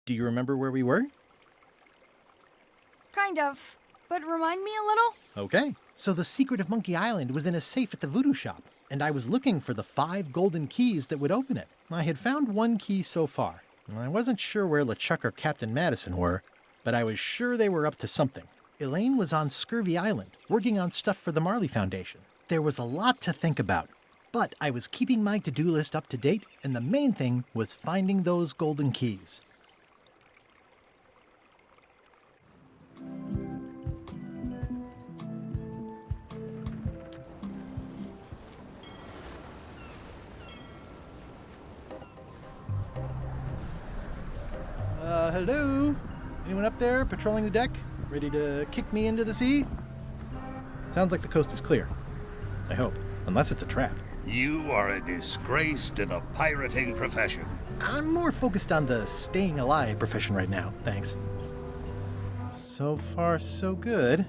Do you remember where we were? Kind of. But remind me a little? Okay. So the secret of Monkey Island was in a safe at the voodoo shop, and I was looking for the 5 golden keys that would open it. I had found 1 key so far. I wasn't sure where LeChuck or Captain Madison were, but I was sure they were up to something. Elaine was on Scurvy Island, working on stuff for the Marley Foundation. There was a lot to think about, but I was keeping my to-do list up to date, and the main thing was finding those golden keys. Hello? Anyone up there patrolling the deck? Ready to kick me into the sea? Sounds like the coast is clear. I hope. Unless it's a trap. You are a disgrace to the pirating profession. I'm more focused on the staying alive profession right now, thanks. So far, so good.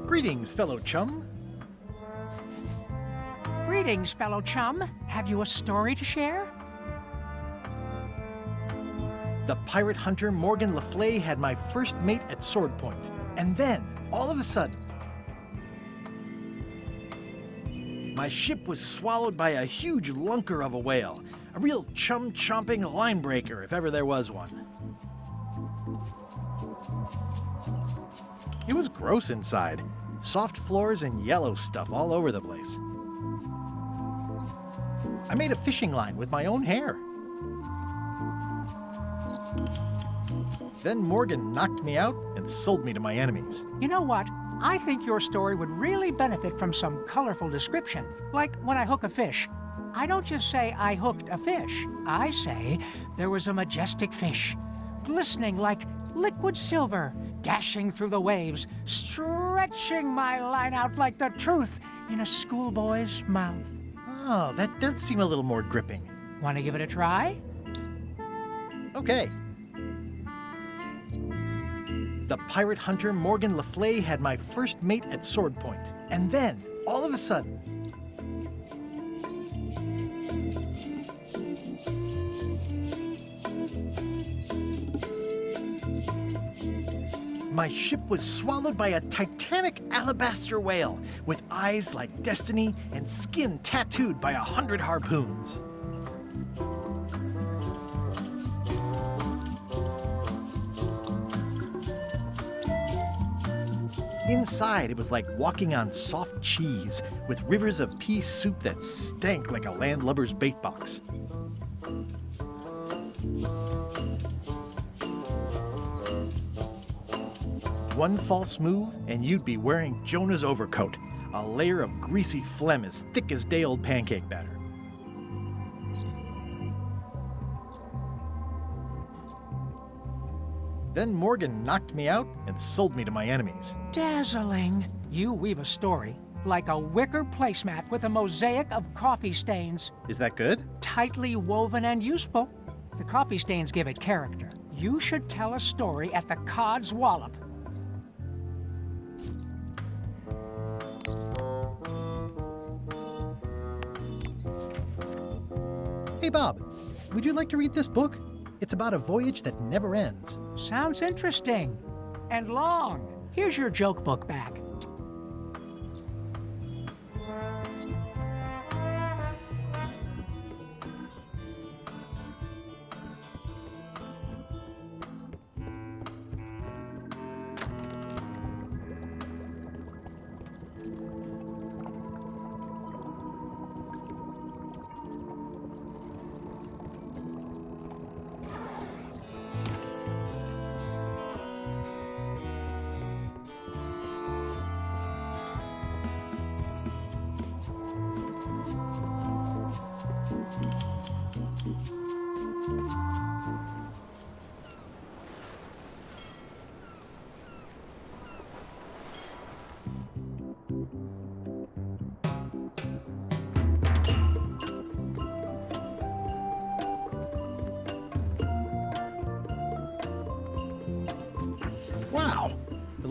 Greetings, fellow chum. Greetings, fellow chum. Have you a story to share? The pirate hunter Morgan Le Fay had my first mate at Sword Point. And then, all of a sudden, my ship was swallowed by a huge lunker of a whale. A real chum-chomping line breaker, if ever there was one. It was gross inside. Soft floors and yellow stuff all over the place. I made a fishing line with my own hair. Then Morgan knocked me out and sold me to my enemies. You know what? I think your story would really benefit from some colorful description, like when I hook a fish. I don't just say I hooked a fish. I say there was a majestic fish, glistening like liquid silver, dashing through the waves, stretching my line out like the truth in a schoolboy's mouth. Oh, that does seem a little more gripping. Want to give it a try? Okay. The pirate hunter Morgan Le Fay had my first mate at Sword Point. And then, all of a sudden, my ship was swallowed by a titanic alabaster whale with eyes like destiny and skin tattooed by 100 harpoons. Inside, it was like walking on soft cheese with rivers of pea soup that stank like a landlubber's bait box. One false move, and you'd be wearing Jonah's overcoat, a layer of greasy phlegm as thick as day-old pancake batter. Then Morgan knocked me out and sold me to my enemies. Dazzling. You weave a story like a wicker placemat with a mosaic of coffee stains. Is that good? Tightly woven and useful. The coffee stains give it character. You should tell a story at the Cod's Wallop. Hey, Bob, would you like to read this book? It's about a voyage that never ends. Sounds interesting. And long. Here's your joke book back.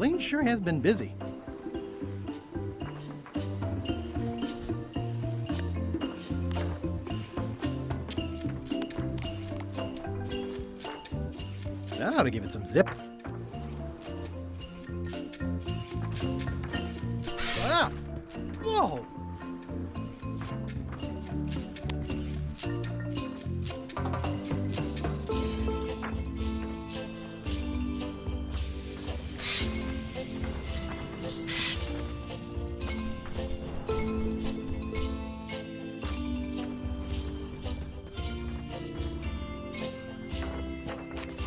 Elaine sure has been busy. That ought to give it some zip. Ah! Whoa!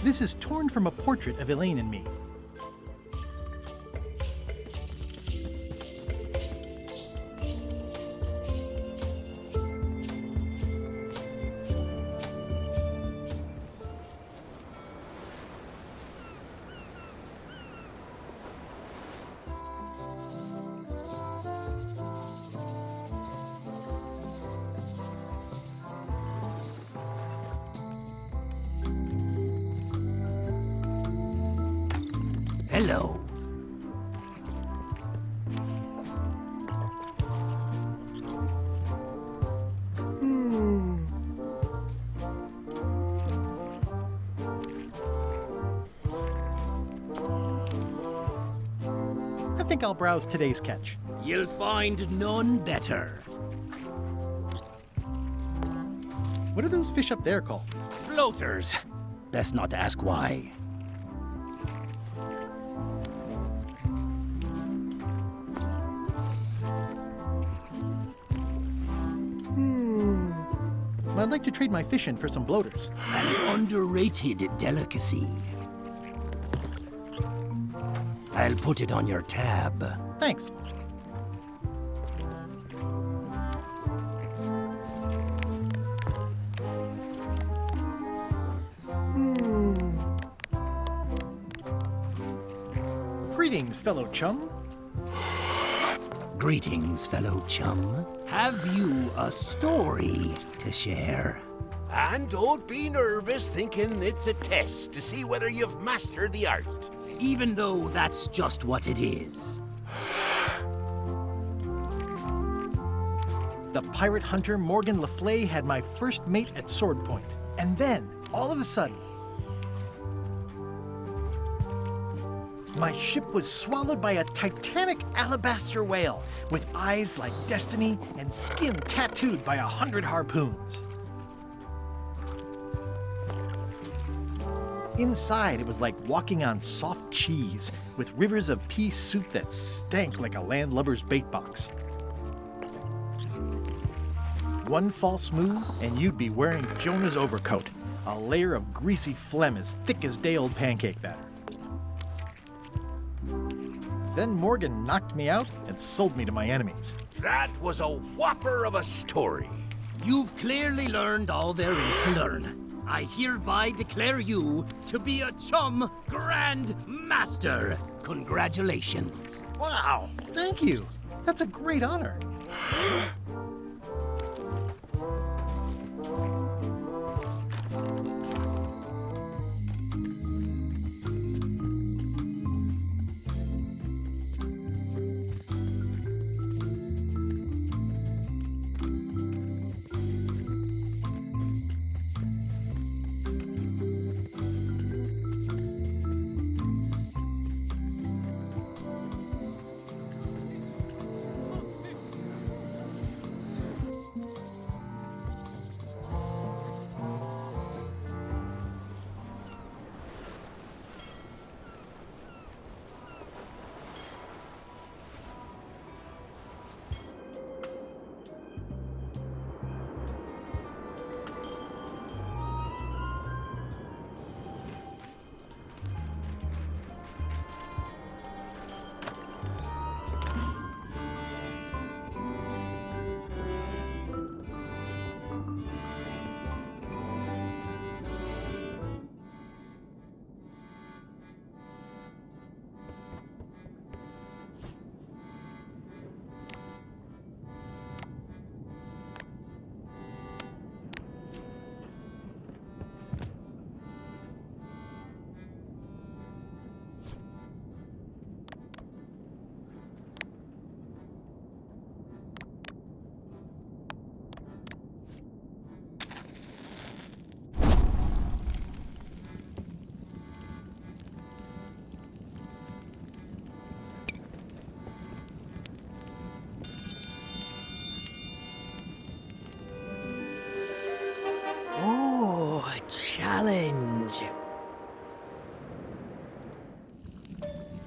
This is torn from a portrait of Elaine and me. Hello. I think I'll browse today's catch. You'll find none better. What are those fish up there called? Floaters. Best not to ask why. I'd like to trade my fish in for some bloaters. An underrated delicacy. I'll put it on your tab. Thanks. Greetings, fellow chum. Greetings, fellow chum. Have you a story to share? And don't be nervous thinking it's a test to see whether you've mastered the art. Even though that's just what it is. The pirate hunter Morgan Le Fay had my first mate at sword point. And then, all of a sudden, my ship was swallowed by a titanic alabaster whale with eyes like destiny and skin tattooed by 100 harpoons. Inside, it was like walking on soft cheese with rivers of pea soup that stank like a landlubber's bait box. One false move, and you'd be wearing Jonah's overcoat, a layer of greasy phlegm as thick as day-old pancake batter. Then Morgan knocked me out and sold me to my enemies. That was a whopper of a story. You've clearly learned all there is to learn. I hereby declare you to be a chum grand master. Congratulations. Wow, thank you. That's a great honor.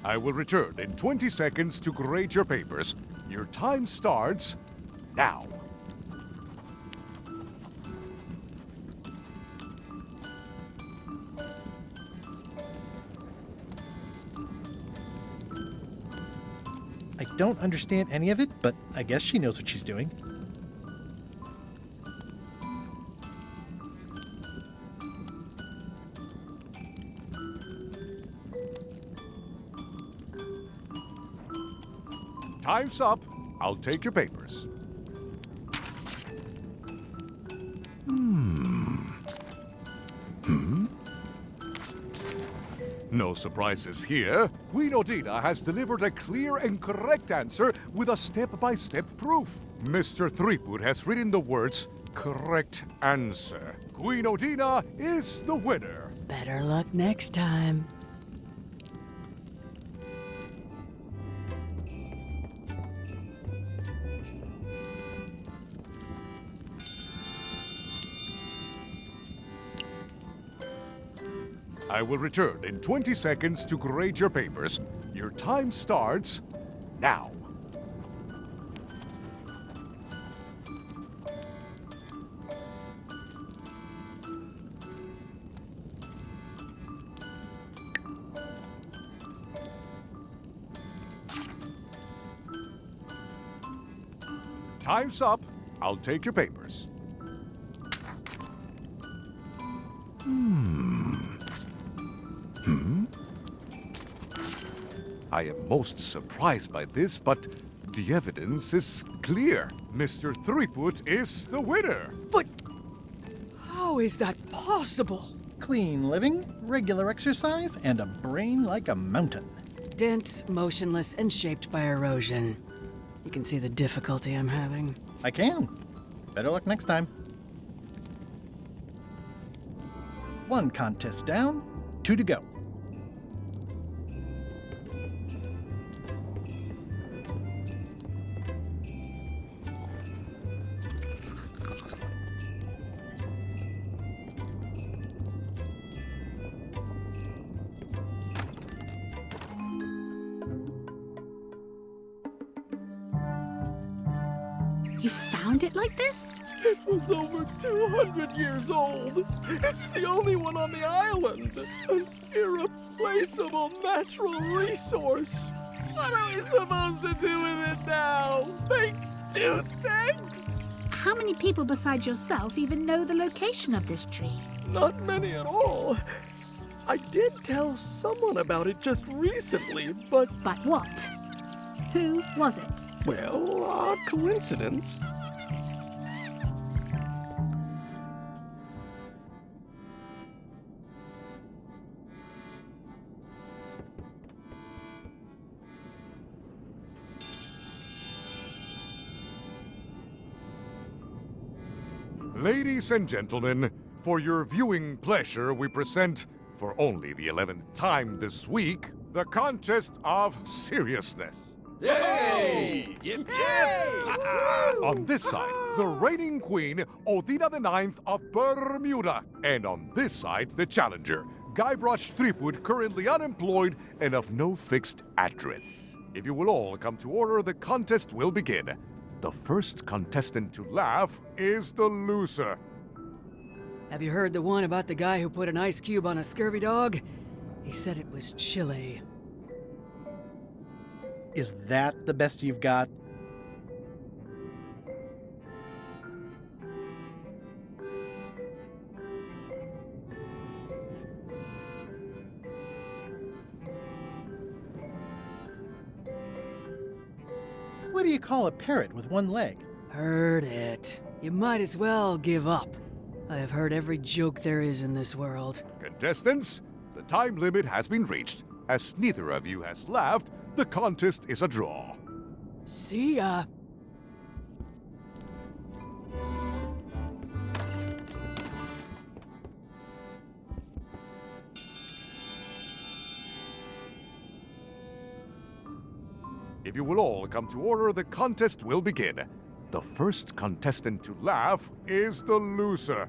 I will return in 20 seconds to grade your papers. Your time starts now. I don't understand any of it, but I guess she knows what she's doing. Time's up. I'll take your papers. No surprises here. Queen Odina has delivered a clear and correct answer with a step-by-step proof. Mr. Threepwood has written the words, correct answer. Queen Odina is the winner. Better luck next time. I will return in 20 seconds to grade your papers. Your time starts now. Time's up. I'll take your papers. I am most surprised by this, but the evidence is clear. Mr. Threepwood is the winner. But how is that possible? Clean living, regular exercise, and a brain like a mountain. Dense, motionless, and shaped by erosion. You can see the difficulty I'm having. I can. Better luck next time. 1 contest down, 2 to go. You found it like this? It was over 200 years old. It's the only one on the island. An irreplaceable natural resource. What are we supposed to do with it now? Make toothpicks? How many people besides yourself even know the location of this tree? Not many at all. I did tell someone about it just recently, but... But what? Who was it? Well, odd coincidence. Ladies and gentlemen, for your viewing pleasure, we present, for only the 11th time this week, the Contest of Seriousness. Yay! Yay! On this side, the reigning queen, Odina the Ninth of Bermuda. And on this side, the challenger, Guybrush Threepwood, currently unemployed and of no fixed address. If you will all come to order, the contest will begin. The first contestant to laugh is the loser. Have you heard the one about the guy who put an ice cube on a scurvy dog? He said it was chilly. Is that the best you've got? What do you call a parrot with 1 leg? Heard it. You might as well give up. I have heard every joke there is in this world. Contestants, the time limit has been reached. As neither of you has laughed, the contest is a draw. See ya. If you will all come to order, the contest will begin. The first contestant to laugh is the loser.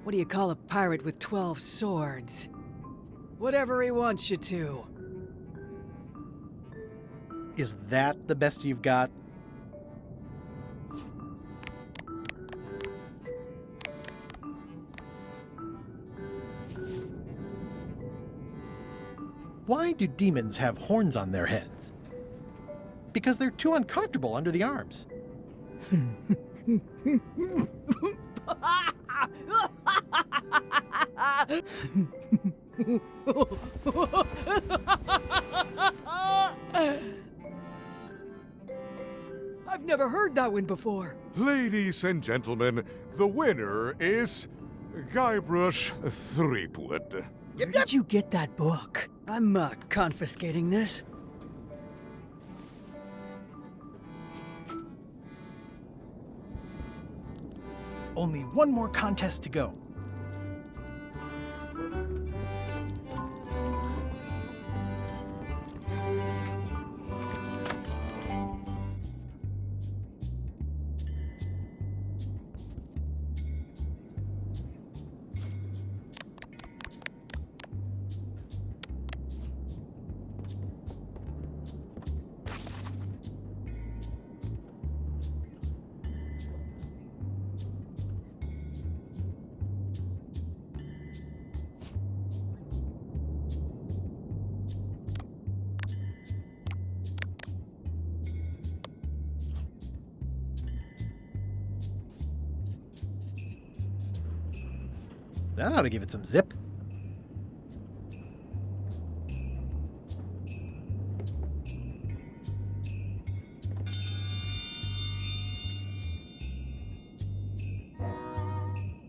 What do you call a pirate with 12 swords? Whatever he wants you to. Is that the best you've got? Why do demons have horns on their heads? Because they're too uncomfortable under the arms. I've never heard that one before. Ladies and gentlemen, the winner is Guybrush Threepwood. Where did you get that book? I'm confiscating this. Only one more contest to go. That ought to give it some zip.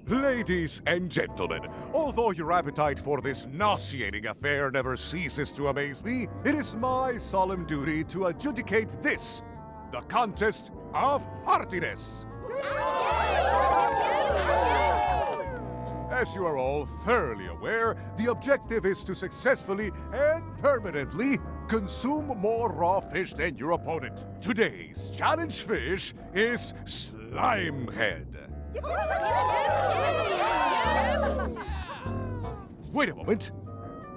Ladies and gentlemen, although your appetite for this nauseating affair never ceases to amaze me, it is my solemn duty to adjudicate this, the contest of heartiness. As you are all thoroughly aware, the objective is to successfully and permanently consume more raw fish than your opponent. Today's challenge fish is Slimehead. Wait a moment.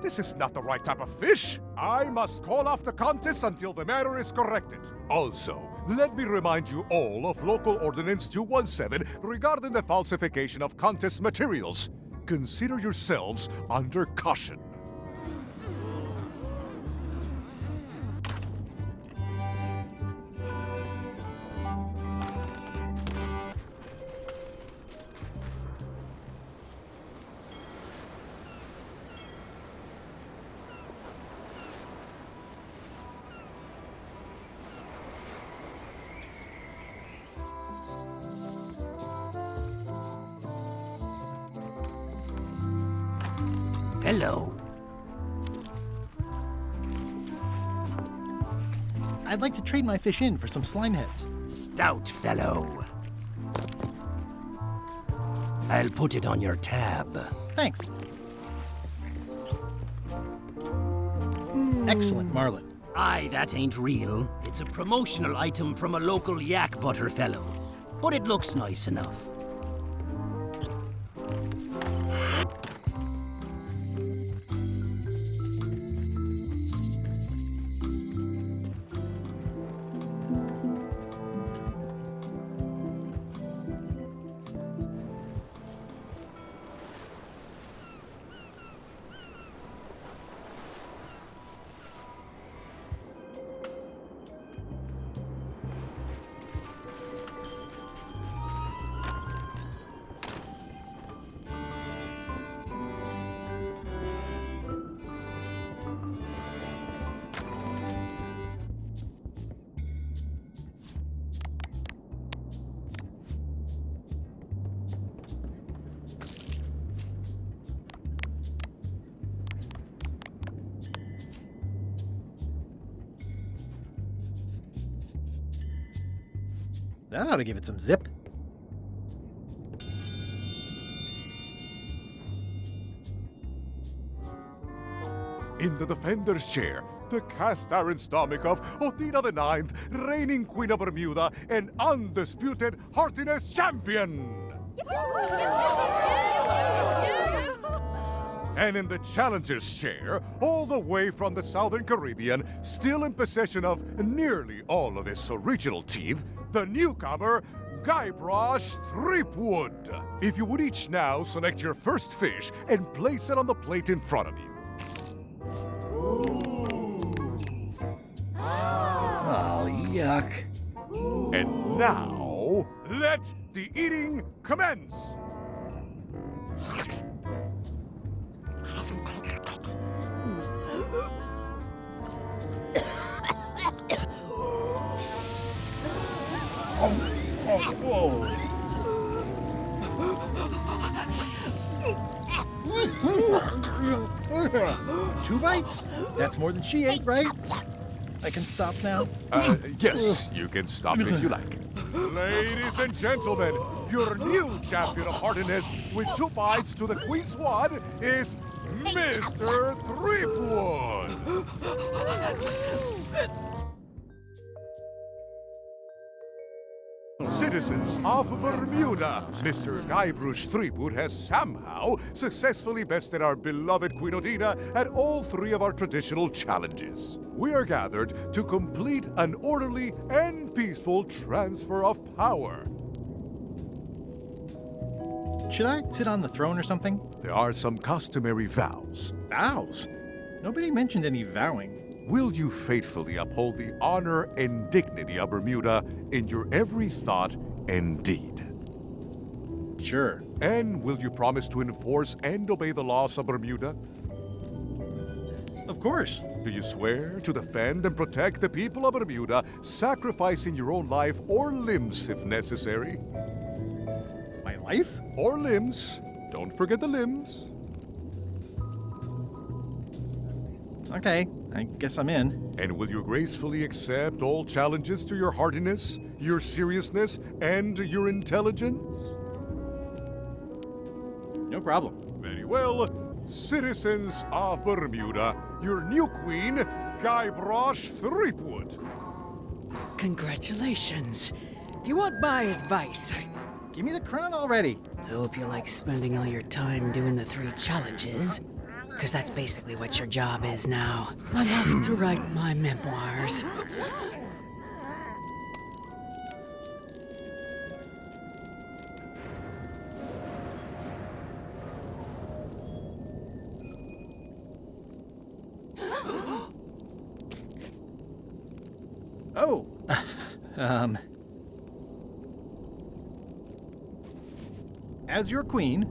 This is not the right type of fish. I must call off the contest until the matter is corrected. Also, let me remind you all of Local Ordinance 217 regarding the falsification of contest materials. Consider yourselves under caution. Hello. I'd like to trade my fish in for some slime heads. Stout fellow. I'll put it on your tab. Thanks. Excellent, Marlin. Aye, that ain't real. It's a promotional item from a local yak butter fellow. But it looks nice enough. That ought to give it some zip. In the defender's chair, the cast iron stomach of Otina the Ninth, reigning Queen of Bermuda and undisputed heartiness champion! And in the challenger's chair, all the way from the Southern Caribbean, still in possession of nearly all of his original teeth, the newcomer, Guybrush Threepwood. If you would each now select your first fish and place it on the plate in front of you. Oh, yuck. And now, let the eating commence! Two bites? That's more than she ate, right? I can stop now? Yes, you can stop if you like. Ladies and gentlemen, your new champion of hardiness with 2 bites to the Queen Swan is Mr. Threepwood. Citizens of Bermuda, Mr. Guybrush Threepwood has somehow successfully bested our beloved Queen Odina at all 3 of our traditional challenges. We are gathered to complete an orderly and peaceful transfer of power. Should I sit on the throne or something? There are some customary vows. Vows? Nobody mentioned any vowing. Will you faithfully uphold the honor and dignity of Bermuda in your every thought and deed? Sure. And will you promise to enforce and obey the laws of Bermuda? Of course. Do you swear to defend and protect the people of Bermuda, sacrificing your own life or limbs if necessary? My life? Or limbs. Don't forget the limbs. Okay, I guess I'm in. And will you gracefully accept all challenges to your hardiness, your seriousness, and your intelligence? No problem. Very well. Citizens of Bermuda, your new queen, Guybrush Threepwood. Congratulations. If you want my advice, Give me the crown already. I hope you like spending all your time doing the 3 challenges. Because that's basically what your job is now. I'm off to write my memoirs. Oh, as your queen,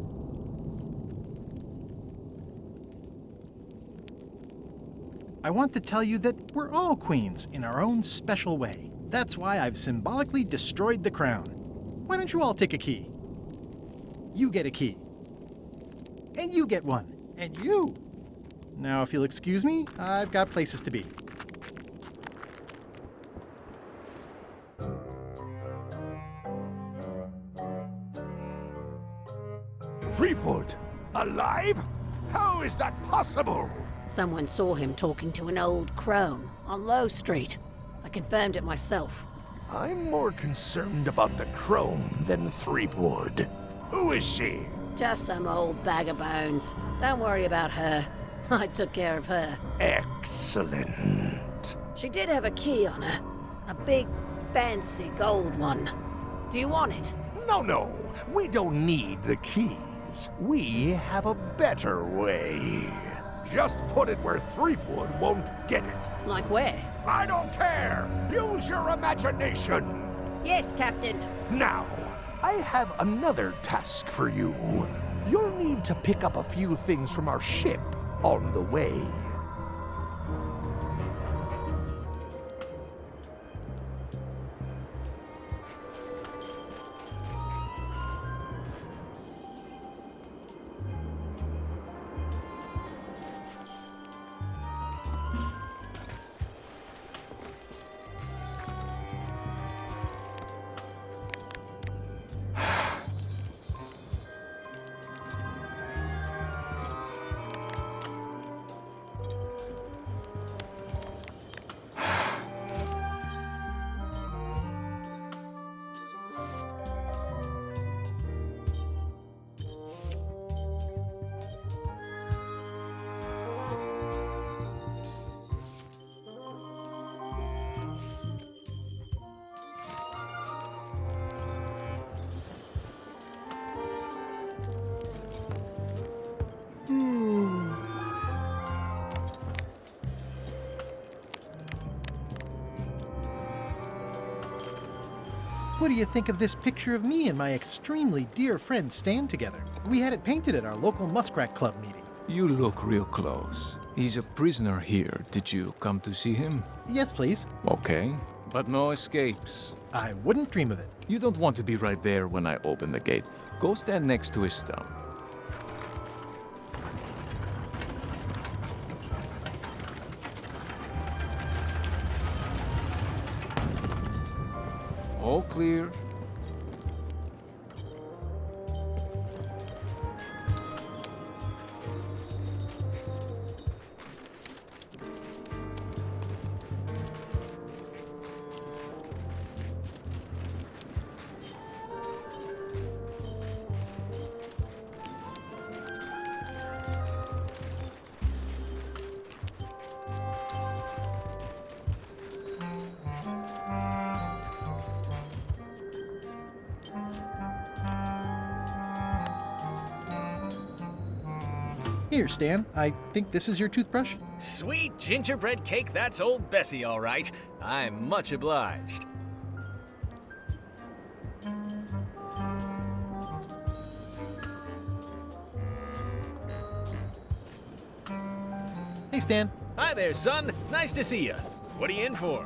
I want to tell you that we're all queens in our own special way. That's why I've symbolically destroyed the crown. Why don't you all take a key? You get a key. And you get one. And you. Now, if you'll excuse me, I've got places to be. Threepwood? Alive? How is that possible? Someone saw him talking to an old crone on Low Street. I confirmed it myself. I'm more concerned about the crone than Threepwood. Who is she? Just some old bag of bones. Don't worry about her. I took care of her. Excellent. She did have a key on her. A big, fancy gold one. Do you want it? No. We don't need the keys. We have a better way. Just put it where Threepwood won't get it. Like where? I don't care. Use your imagination. Yes, Captain. Now, I have another task for you. You'll need to pick up a few things from our ship on the way. What do you think of this picture of me and my extremely dear friend Stan together? We had it painted at our local Muskrat Club meeting. You look real close. He's a prisoner here. Did you come to see him? Yes, please. Okay, but no escapes. I wouldn't dream of it. You don't want to be right there when I open the gate. Go stand next to his stump. All clear. Here, Stan, I think this is your toothbrush. Sweet gingerbread cake, that's old Bessie, all right. I'm much obliged. Hey, Stan. Hi there, son. Nice to see you. What are you in for?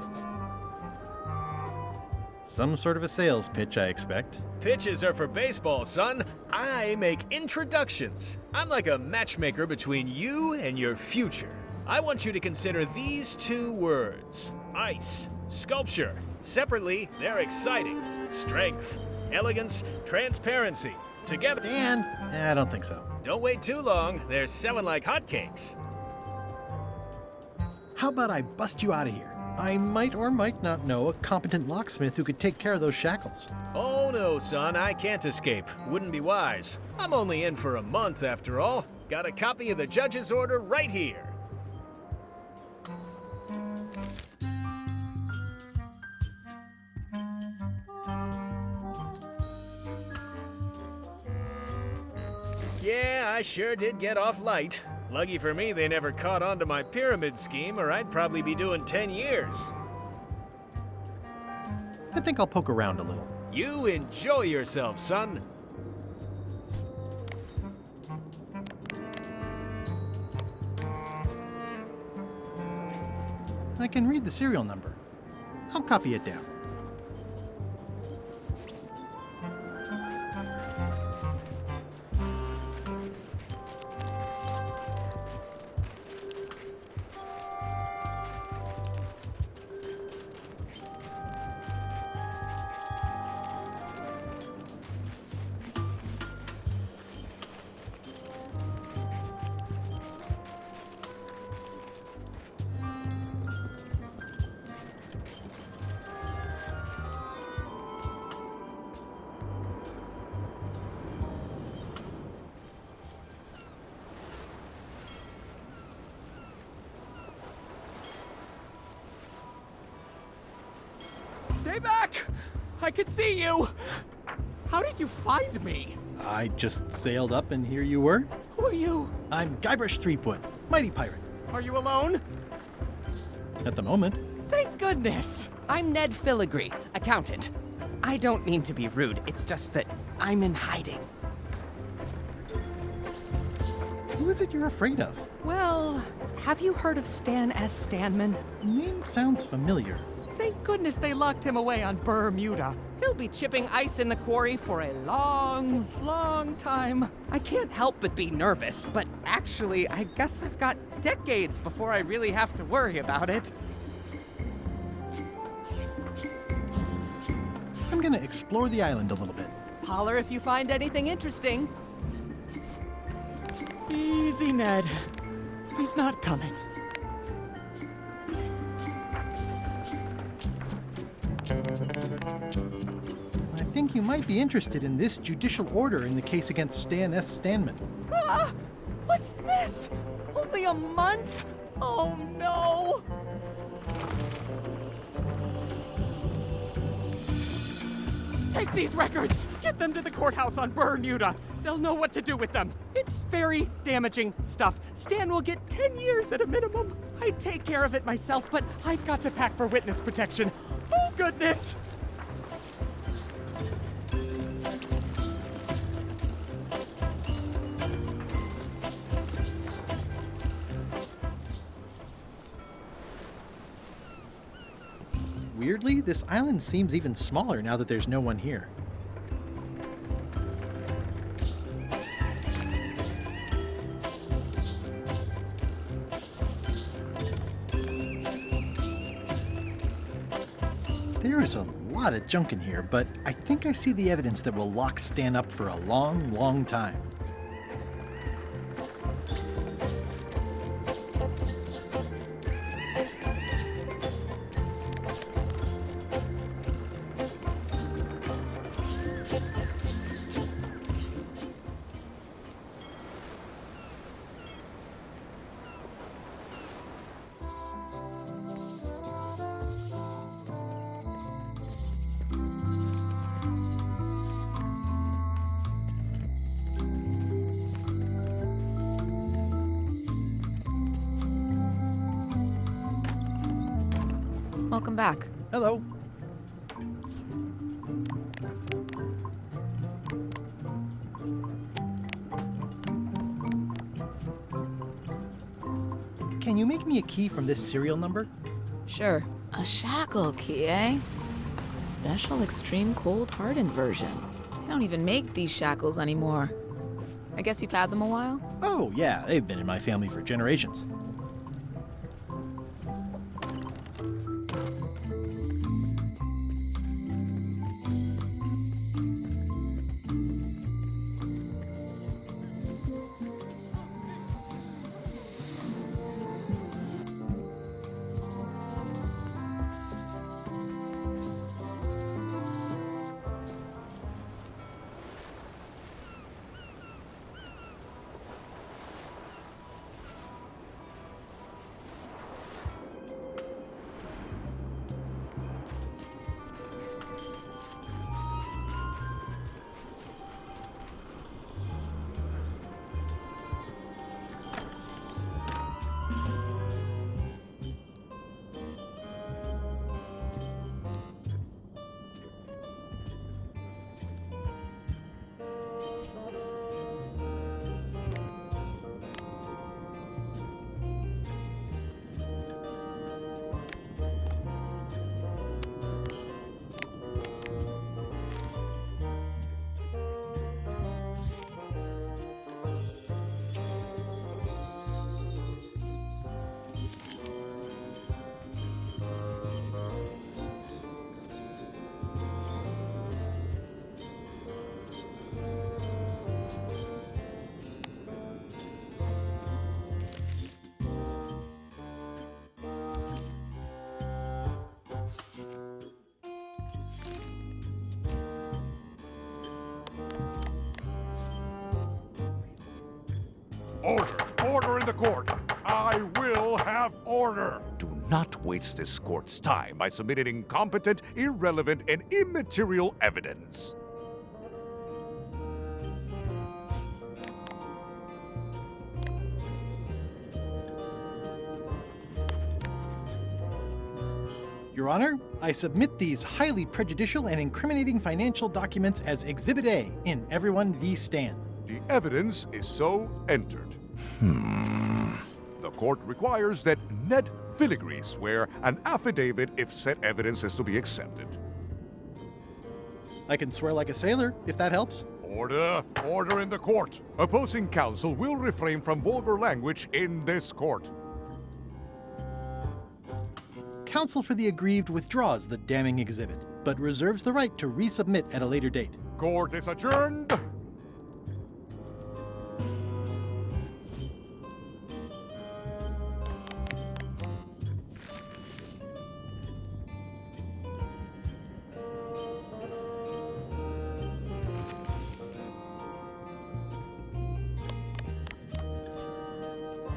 Some sort of a sales pitch, I expect. Pitches are for baseball, son. I make introductions. I'm like a matchmaker between you and your future. I want you to consider these two words: ice, sculpture. Separately, they're exciting. Strength, elegance, transparency. Together. Stan? I don't think so. Don't wait too long. They're selling like hotcakes. How about I bust you out of here? I might or might not know a competent locksmith who could take care of those shackles. Oh no, son, I can't escape. Wouldn't be wise. I'm only in for a month after all. Got a copy of the judge's order right here. Yeah, I sure did get off light. Lucky for me, they never caught on to my pyramid scheme, or I'd probably be doing 10 years. I think I'll poke around a little. You enjoy yourself, son. I can read the serial number. I'll copy it down. Stay back! I can see you! How did you find me? I just sailed up and here you were. Who are you? I'm Guybrush Threepwood, mighty pirate. Are you alone? At the moment. Thank goodness! I'm Ned Filigree, accountant. I don't mean to be rude, it's just that I'm in hiding. Who is it you're afraid of? Well, have you heard of Stan S. Stanman? Name sounds familiar. Thank goodness they locked him away on Bermuda. He'll be chipping ice in the quarry for a long, long time. I can't help but be nervous, but actually, I guess I've got decades before I really have to worry about it. I'm gonna explore the island a little bit. Holler if you find anything interesting. Easy, Ned. He's not coming. I think you might be interested in this judicial order in the case against Stan S. Stanman. Ah! What's this? Only a month? Oh no! Take these records! Get them to the courthouse on Bermuda! They'll know what to do with them. It's very damaging stuff. Stan will get 10 years at a minimum. I'd take care of it myself, but I've got to pack for witness protection. Oh, goodness! Weirdly, this island seems even smaller now that there's no one here. There is a lot of junk in here, but I think I see the evidence that will lock Stan up for a long, long time. Welcome back. Hello. Can you make me a key from this serial number? Sure. A shackle key, eh? Special extreme cold hardened version. They don't even make these shackles anymore. I guess you've had them a while? Oh, yeah, they've been in my family for generations. Order! Order in the court! I will have order! Do not waste this court's time by submitting incompetent, irrelevant, and immaterial evidence. Your Honor, I submit these highly prejudicial and incriminating financial documents as Exhibit A in Everyone v. Stan. The evidence is so entered. The court requires that Ned Filigree swear an affidavit if said evidence is to be accepted. I can swear like a sailor, if that helps. Order! Order in the court! Opposing counsel will refrain from vulgar language in this court. Counsel for the aggrieved withdraws the damning exhibit, but reserves the right to resubmit at a later date. Court is adjourned!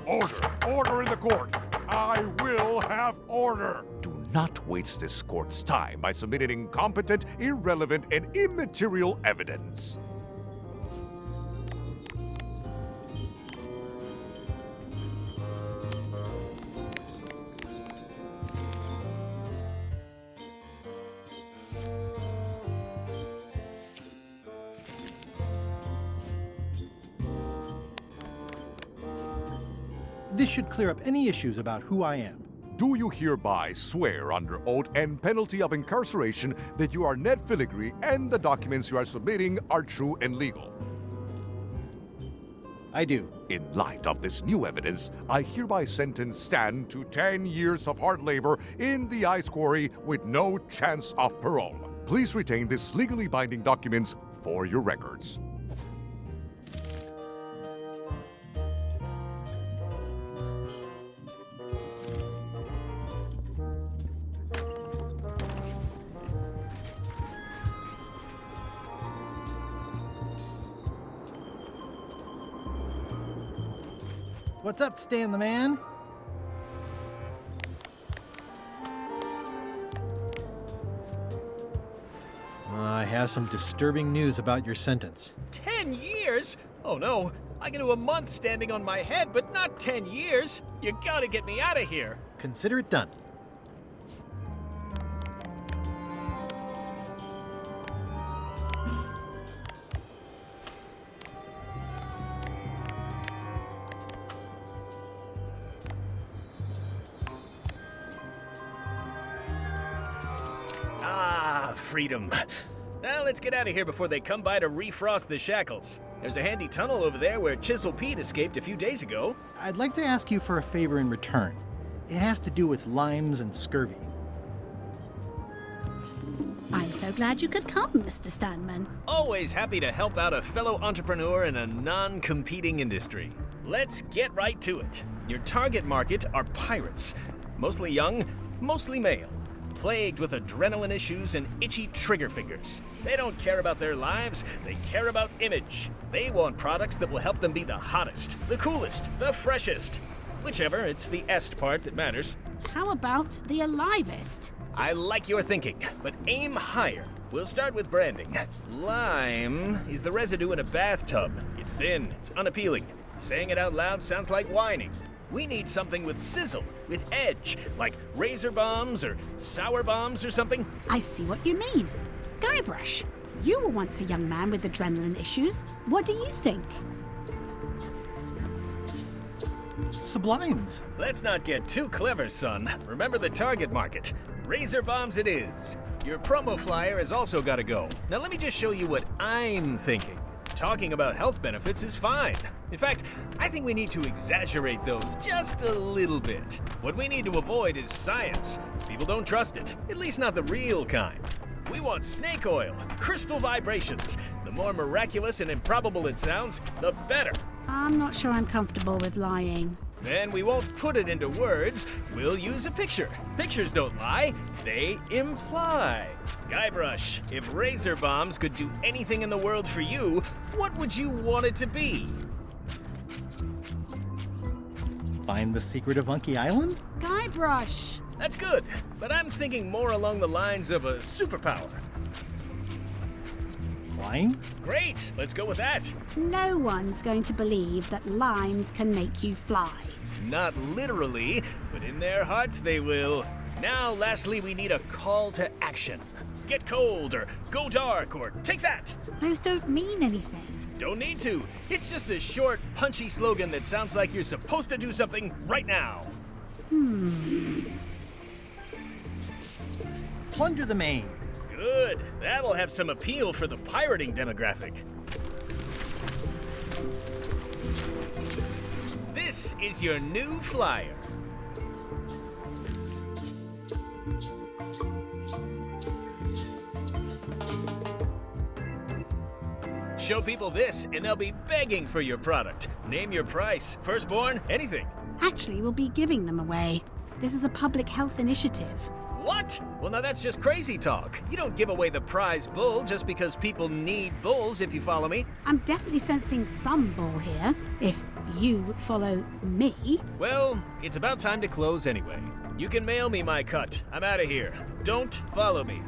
Order! Order in the court! I will have order! Do not waste this court's time by submitting incompetent, irrelevant, and immaterial evidence. This should clear up any issues about who I am. Do you hereby swear under oath and penalty of incarceration that you are Ned Filigree and the documents you are submitting are true and legal? I do. In light of this new evidence, I hereby sentence Stan to 10 years of hard labor in the ice quarry with no chance of parole. Please retain this legally binding documents for your records. What's up, Stan the Man? I have some disturbing news about your sentence. 10 years? Oh no, I can do a month standing on my head, but not 10 years. You gotta get me out of here. Consider it done. Freedom. Now let's get out of here before they come by to refrost the shackles. There's a handy tunnel over there where Chisel Pete escaped a few days ago. I'd like to ask you for a favor in return. It has to do with limes and scurvy. I'm so glad you could come, Mr. Stanman. Always happy to help out a fellow entrepreneur in a non-competing industry. Let's get right to it. Your target market are pirates. Mostly young, mostly male. Plagued with adrenaline issues and itchy trigger fingers. They don't care about their lives, they care about image. They want products that will help them be the hottest, the coolest, the freshest. Whichever, it's the est part that matters. How about the alivest? I like your thinking, but aim higher. We'll start with branding. Lime is the residue in a bathtub. It's thin, it's unappealing. Saying it out loud sounds like whining. We need something with sizzle, with edge, like razor bombs or sour bombs or something. I see what you mean. Guybrush, you were once a young man with adrenaline issues. What do you think? Sublimes. Let's not get too clever, son. Remember the target market. Razor bombs it is. Your promo flyer has also got to go. Now let me just show you what I'm thinking. Talking about health benefits is fine. In fact, I think we need to exaggerate those just a little bit. What we need to avoid is science. People don't trust it, at least not the real kind. We want snake oil, crystal vibrations. The more miraculous and improbable it sounds, the better. I'm not sure I'm comfortable with lying. Then we won't put it into words, we'll use a picture. Pictures don't lie, they imply. Guybrush, if razor bombs could do anything in the world for you, what would you want it to be? Find the secret of Monkey Island? Guybrush! That's good, but I'm thinking more along the lines of a superpower. Flying? Great, let's go with that. No one's going to believe that limes can make you fly. Not literally, but in their hearts they will. Now, lastly, we need a call to action. Get cold, or go dark, or take that. Those don't mean anything. Don't need to. It's just a short, punchy slogan that sounds like you're supposed to do something right now. Plunder the main. Good. That'll have some appeal for the pirating demographic. This is your new flyer. Show people this, and they'll be begging for your product. Name your price, firstborn, anything. Actually, we'll be giving them away. This is a public health initiative. What? Well, now that's just crazy talk. You don't give away the prize bull just because people need bulls, if you follow me. I'm definitely sensing some bull here, if you follow me. Well, it's about time to close anyway. You can mail me my cut. I'm out of here. Don't follow me.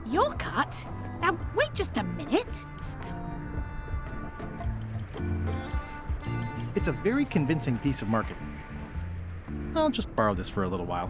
Your cut? Now, wait just a minute. It's a very convincing piece of marketing. I'll just borrow this for a little while.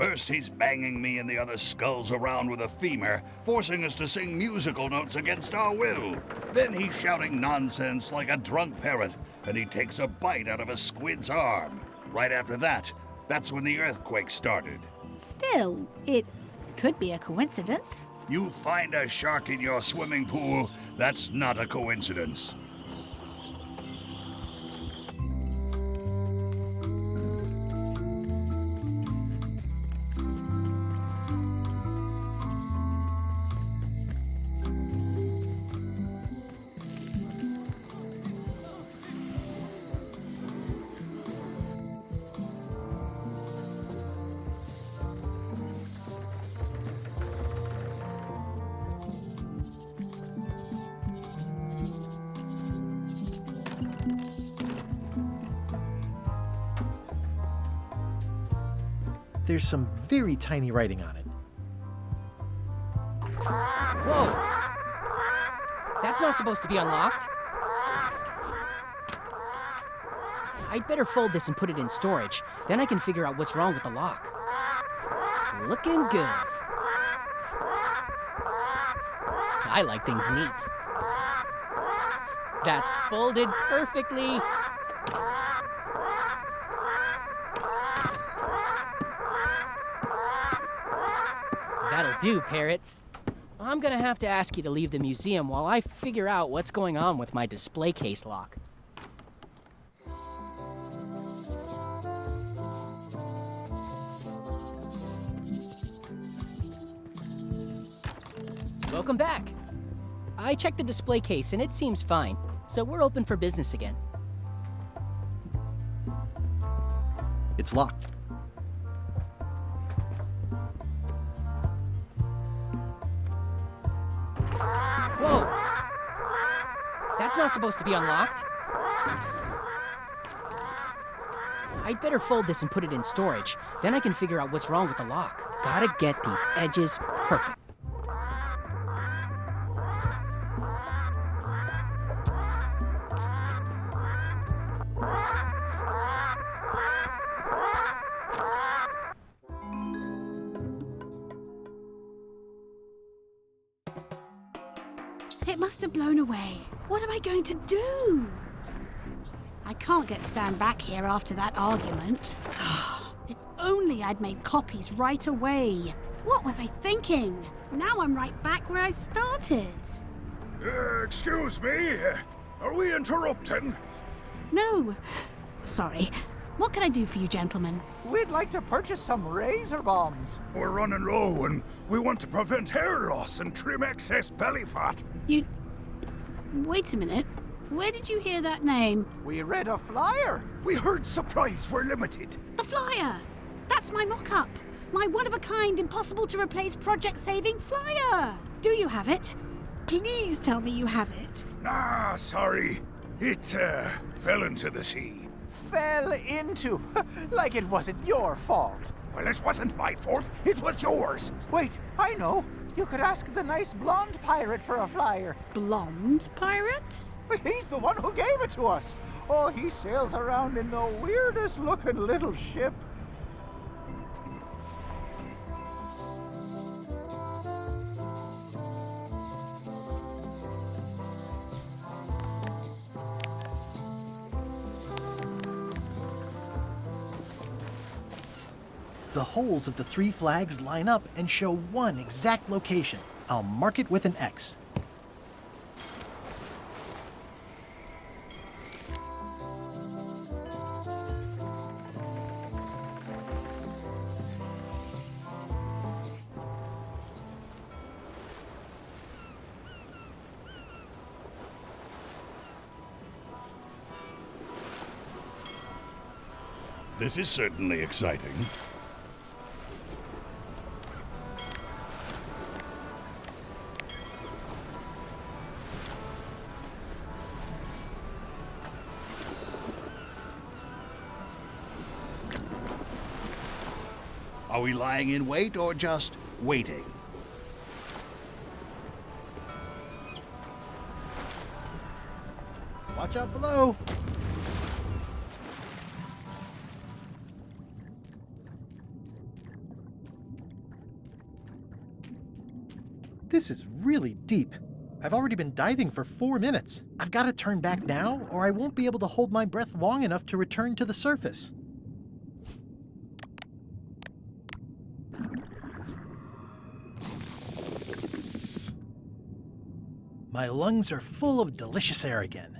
First, he's banging me and the other skulls around with a femur, forcing us to sing musical notes against our will. Then he's shouting nonsense like a drunk parrot, and he takes a bite out of a squid's arm. Right after that, that's when the earthquake started. Still, it could be a coincidence. You find a shark in your swimming pool, that's not a coincidence. There's some very tiny writing on it. Whoa! That's not supposed to be unlocked. I'd better fold this and put it in storage. Then I can figure out what's wrong with the lock. Looking good. I like things neat. That's folded perfectly. That'll do, parrots. I'm gonna have to ask you to leave the museum while I figure out what's going on with my display case lock. Welcome back. I checked the display case and it seems fine, so we're open for business again. It's locked. Whoa! That's not supposed to be unlocked. I'd better fold this and put it in storage. Then I can figure out what's wrong with the lock. Gotta get these edges perfect. It must have blown away. What am I going to do? I can't get Stan back here after that argument. If only I'd made copies right away. What was I thinking? Now I'm right back where I started. Excuse me? Are we interrupting? No. Sorry. What can I do for you, gentlemen? We'd like to purchase some razor bombs. We're running low and we want to prevent hair loss and trim excess belly fat. You... Wait a minute. Where did you hear that name? We read a flyer. We heard supplies were limited. The flyer! That's my mock-up. My one-of-a-kind, impossible-to-replace project-saving flyer. Do you have it? Please tell me you have it. Ah, sorry. It, fell into the sea. Fell into? Like it wasn't your fault. Well, it wasn't my fault. It was yours. Wait, I know. You could ask the nice blonde pirate for a flyer. Blonde pirate? He's the one who gave it to us. Oh, he sails around in the weirdest looking little ship. The holes of the three flags line up and show one exact location. I'll mark it with an X. This is certainly exciting. Are we lying in wait or just waiting? Watch out below. This is really deep. I've already been diving for 4 minutes. I've got to turn back now, or I won't be able to hold my breath long enough to return to the surface. My lungs are full of delicious air again.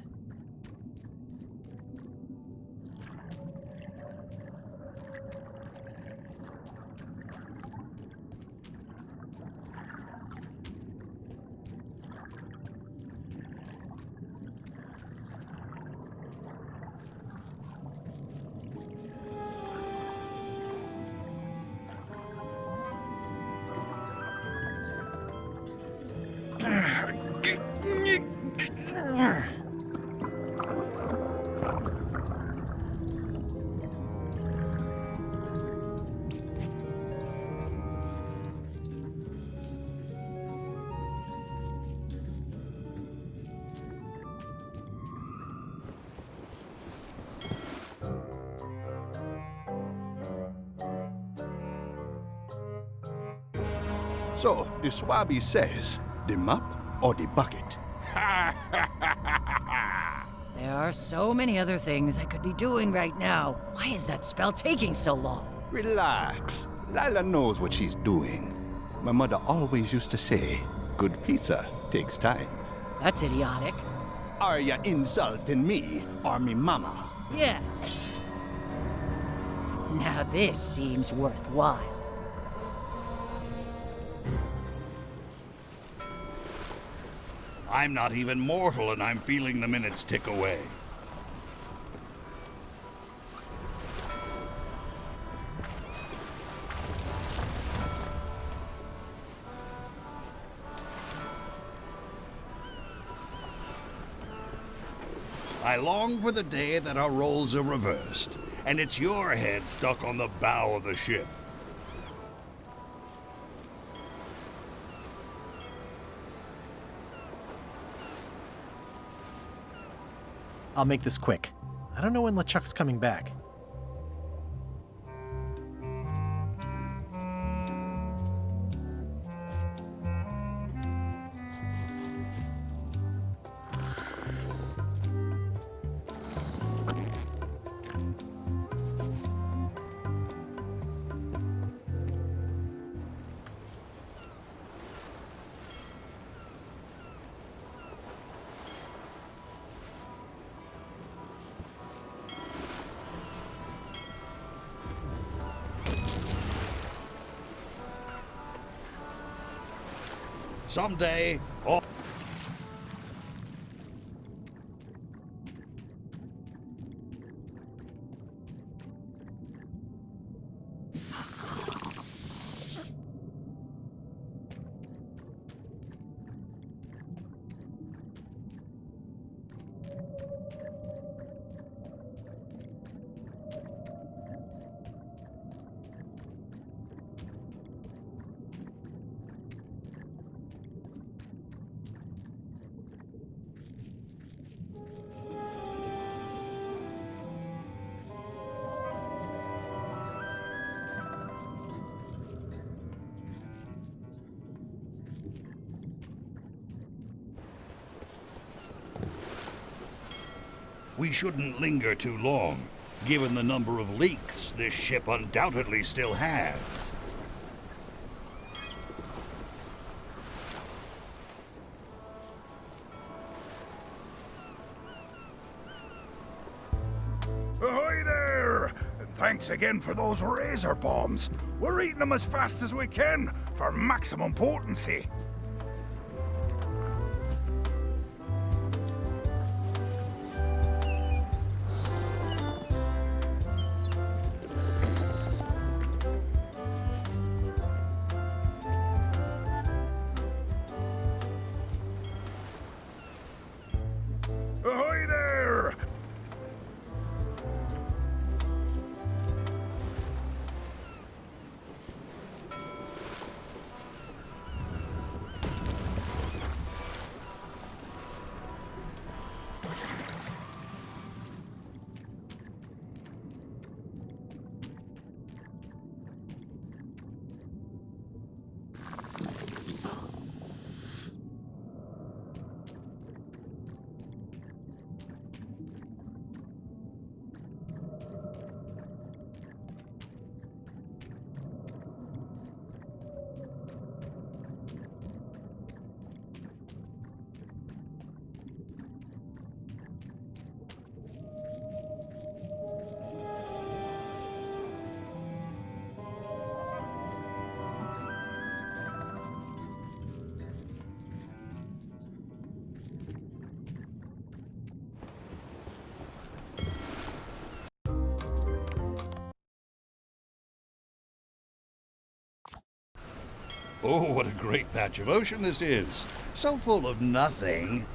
So, the swabby says, the mop or the bucket? There are so many other things I could be doing right now. Why is that spell taking so long? Relax. Lila knows what she's doing. My mother always used to say, good pizza takes time. That's idiotic. Are you insulting me or me mama? Yes. Now this seems worthwhile. I'm not even mortal and I'm feeling the minutes tick away. I long for the day that our roles are reversed, and it's your head stuck on the bow of the ship. I'll make this quick. I don't know when LeChuck's coming back. Someday, all... We shouldn't linger too long, given the number of leaks this ship undoubtedly still has. Ahoy there! And thanks again for those razor bombs. We're eating them as fast as we can for maximum potency. Ahoy there! Oh, what a great patch of ocean this is. So full of nothing.